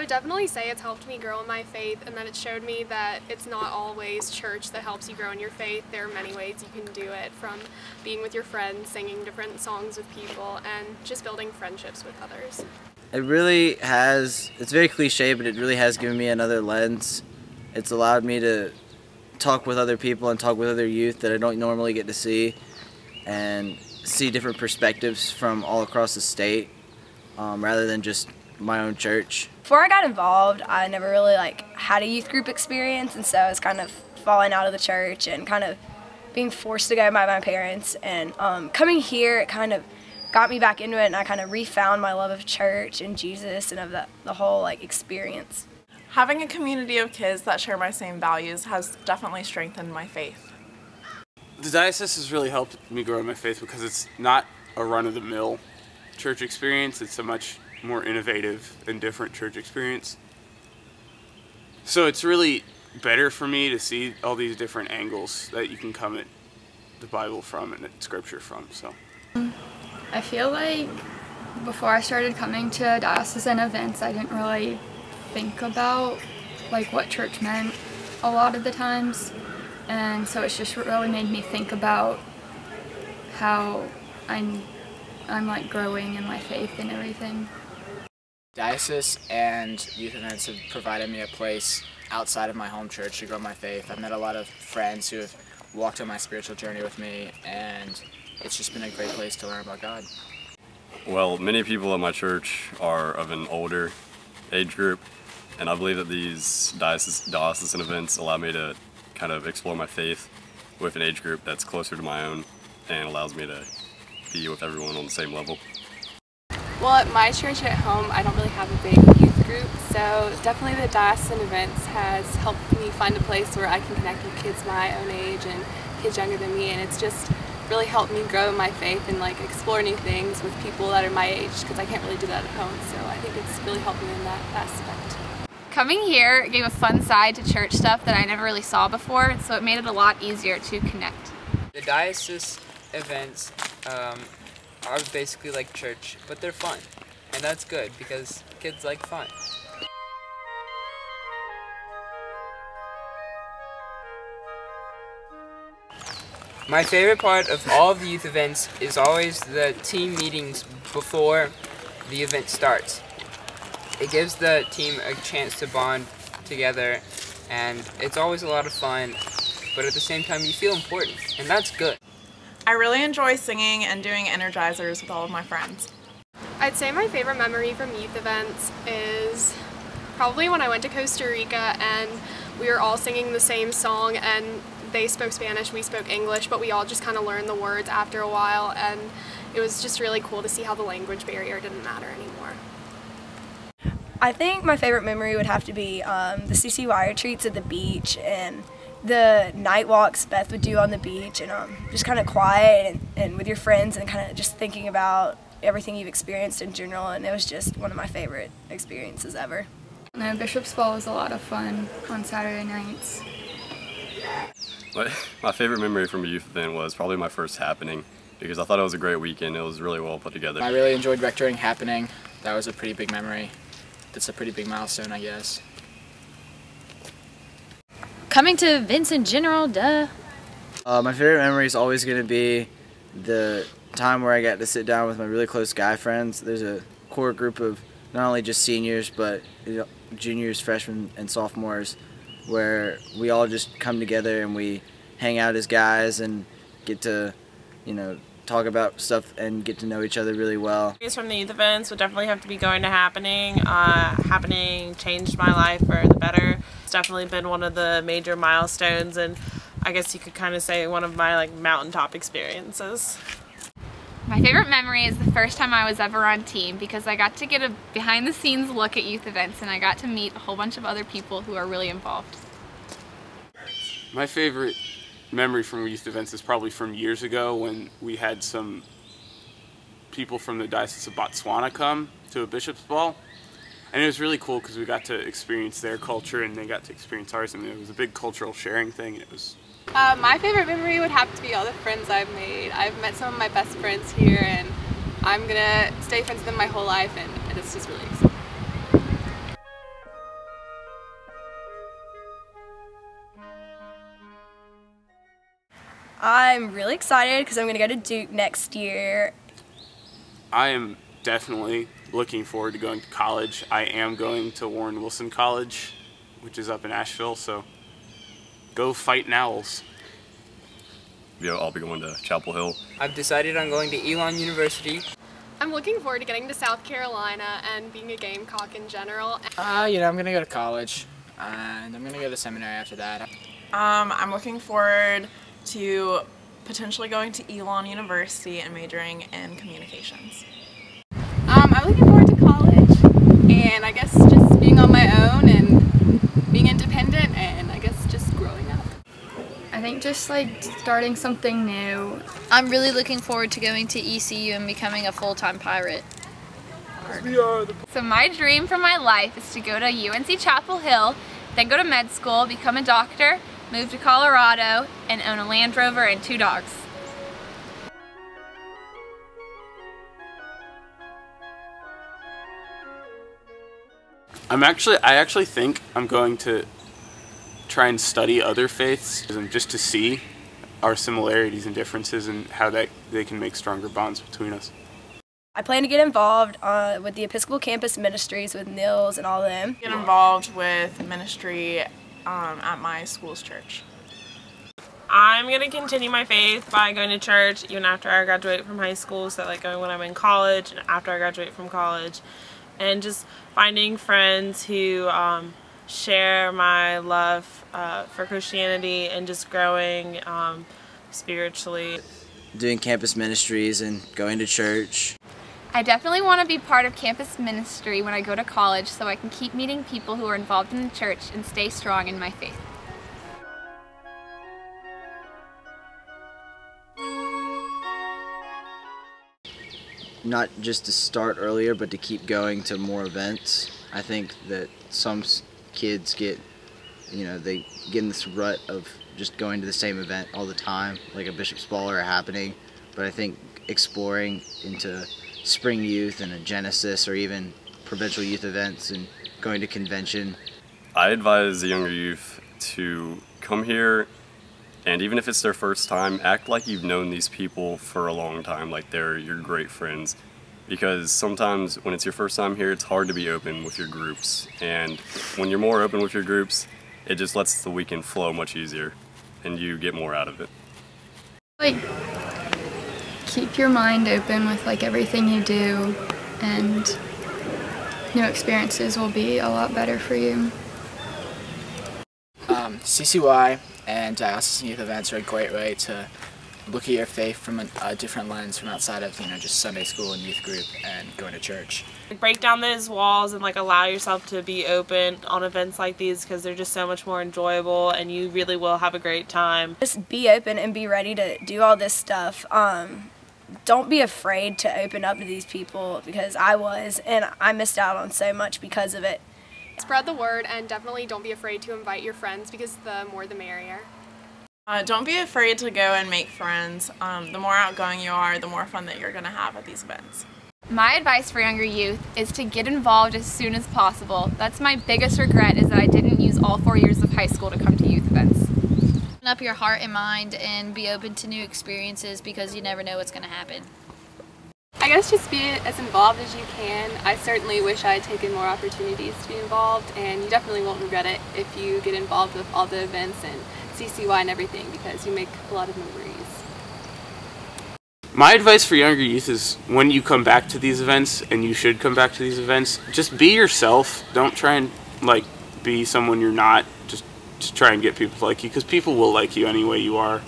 would definitely say it's helped me grow in my faith, and that it showed me that it's not always church that helps you grow in your faith. There are many ways you can do it, from being with your friends, singing different songs with people, and just building friendships with others. It really has, it's very cliche, but it really has given me another lens. It's allowed me to talk with other people and talk with other youth that I don't normally get to see, and see different perspectives from all across the state, rather than just my own church. Before I got involved, I never really had a youth group experience, and so I was kind of falling out of the church and kind of being forced to go by my parents. And coming here, it kind of got me back into it, and I kind of refound my love of church and Jesus and of the whole experience. Having a community of kids that share my same values has definitely strengthened my faith. The diocese has really helped me grow in my faith because it's not a run-of-the-mill church experience. It's a much more innovative and different church experience. So it's really better for me to see all these different angles that you can come at the Bible from and at Scripture from. So I feel like before I started coming to diocesan events, I didn't really think about what church meant a lot of the times, and so it's just really made me think about how I'm growing in my faith and everything. Diocese and youth events have provided me a place outside of my home church to grow my faith. I've met a lot of friends who have walked on my spiritual journey with me, and it's just been a great place to learn about God. Well, many people at my church are of an older age group, and I believe that these diocesan events allow me to kind of explore my faith with an age group that's closer to my own and allows me to be with everyone on the same level. Well, at my church at home, I don't really have a big youth group, so definitely the diocesan events has helped me find a place where I can connect with kids my own age and kids younger than me, and it's just really helped me grow in my faith and explore new things with people that are my age, because I can't really do that at home, so I think it's really helped me in that aspect. Coming here gave a fun side to church stuff that I never really saw before, so it made it a lot easier to connect. The diocese events are basically like church, but they're fun, and that's good because kids like fun. My favorite part of all of the youth events is always the team meetings before the event starts. It gives the team a chance to bond together, and it's always a lot of fun, but at the same time you feel important, and that's good. I really enjoy singing and doing energizers with all of my friends. I'd say my favorite memory from youth events is probably when I went to Costa Rica and we were all singing the same song, and they spoke Spanish, we spoke English, but we all just kind of learned the words after a while, and it was just really cool to see how the language barrier didn't matter anymore. I think my favorite memory would have to be the SYE retreats at the beach and the night walks Beth would do on the beach, and just kind of quiet and with your friends and kind of just thinking about everything you've experienced in general, and it was just one of my favorite experiences ever. No, Bishop's Ball was a lot of fun on Saturday nights. My favorite memory from a youth event was probably my first happening, because I thought it was a great weekend. It was really well put together. I really enjoyed rectoring happening. That was a pretty big memory. That's a pretty big milestone, I guess. Coming to events in general, duh. My favorite memory is always going to be the time where I got to sit down with my really close guy friends. There's a core group of not only just seniors, but juniors, freshmen, and sophomores, where we all just come together and we hang out as guys and get to, talk about stuff and get to know each other really well. From the youth events would definitely have to be going to Happening. Happening changed my life for the better. It's definitely been one of the major milestones, and I guess you could kind of say one of my mountaintop experiences. My favorite memory is the first time I was ever on team, because I got to get a behind the scenes look at youth events, and I got to meet a whole bunch of other people who are really involved. My favorite memory from youth events is probably from years ago when we had some people from the Diocese of Botswana come to a Bishop's Ball. And it was really cool because we got to experience their culture and they got to experience ours, and it was a big cultural sharing thing. And it was. My favorite memory would have to be all the friends I've made. I've met some of my best friends here, and I'm gonna stay friends with them my whole life, and it's just really exciting. I'm really excited because I'm going to go to Duke next year. I am definitely looking forward to going to college. I am going to Warren Wilson College, which is up in Asheville, so go Fightin' Owls. Yeah, I'll be going to Chapel Hill. I've decided on going to Elon University. I'm looking forward to getting to South Carolina and being a Gamecock in general. I'm going to go to college, and I'm going to go to seminary after that. I'm looking forward to potentially going to Elon University and majoring in communications. I'm looking forward to college, and I guess just being on my own and being independent, and I guess just growing up. I think just like starting something new. I'm really looking forward to going to ECU and becoming a full-time pirate. So my dream for my life is to go to UNC Chapel Hill, then go to med school, become a doctor, move to Colorado, and own a Land Rover and 2 dogs. I actually think I'm going to try and study other faiths just to see our similarities and differences and how they can make stronger bonds between us. I plan to get involved with the Episcopal Campus Ministries with Nils and all of them. Get involved with ministry at my school's church. I'm going to continue my faith by going to church even after I graduate from high school, so like going when I'm in college and after I graduate from college, and just finding friends who share my love for Christianity and just growing spiritually. Doing campus ministries and going to church. I definitely want to be part of campus ministry when I go to college so I can keep meeting people who are involved in the church and stay strong in my faith. Not just to start earlier, but to keep going to more events. I think that some kids get, they get in this rut of just going to the same event all the time, like a Bishop's Ball or a Happening. But I think exploring into spring youth and a Genesis or even provincial youth events and going to convention. I advise the younger youth to come here, and even if it's their first time, act like you've known these people for a long time, like they're your great friends. Because sometimes when it's your first time here, it's hard to be open with your groups. And when you're more open with your groups, it just lets the weekend flow much easier and you get more out of it. Like, keep your mind open with like everything you do, and new experiences will be a lot better for you. CCY and diocesan youth events are a great way to look at your faith from a different lens, from outside of just Sunday school and youth group and going to church. Break down those walls and like allow yourself to be open on events like these, because they're just so much more enjoyable and you really will have a great time. Just be open and be ready to do all this stuff. Don't be afraid to open up to these people, because I was, and I missed out on so much because of it. Spread the word, and definitely don't be afraid to invite your friends, because the more the merrier. Don't be afraid to go and make friends. The more outgoing you are, the more fun that you're going to have at these events. My advice for younger youth is to get involved as soon as possible. That's my biggest regret, is that I didn't use all 4 years of high school to come to youth events. Open up your heart and mind and be open to new experiences, because you never know what's going to happen. I guess just be as involved as you can. I certainly wish I had taken more opportunities to be involved, and you definitely won't regret it if you get involved with all the events and CCY and everything, because you make a lot of memories. My advice for younger youth is, when you come back to these events, and you should come back to these events, just be yourself. Don't try and be someone you're not. Just try and get people to like you, because people will like you any way you are.